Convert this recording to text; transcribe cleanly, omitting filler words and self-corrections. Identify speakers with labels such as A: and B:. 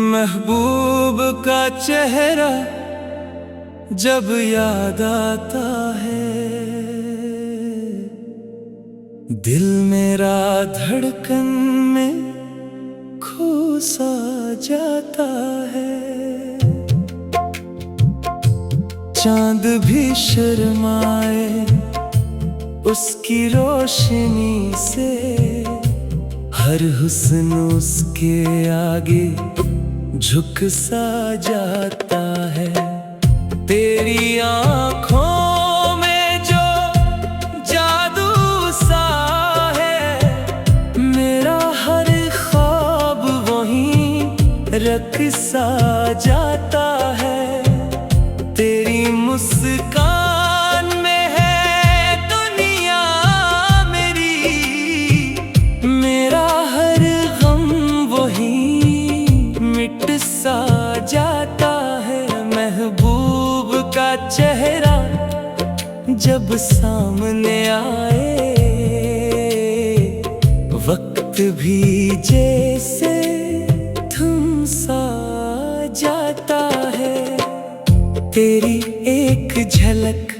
A: महबूब का चेहरा जब याद आता है, दिल मेरा धड़कन में खो सा जाता है। चांद भी शर्माए उसकी रोशनी से, हर हुस्न उसके आगे झुक सा जाता है। तेरी आँखों में जो जादू सा है, मेरा हर ख्वाब वहीं रख सा जाता है। तेरी मुस्कान में है दुनिया मेरी, मेरा हर गम वहीं मिट सा जाता है। महबूब का चेहरा जब सामने आए, वक्त भी जैसे थम सा जाता है। तेरी एक झलक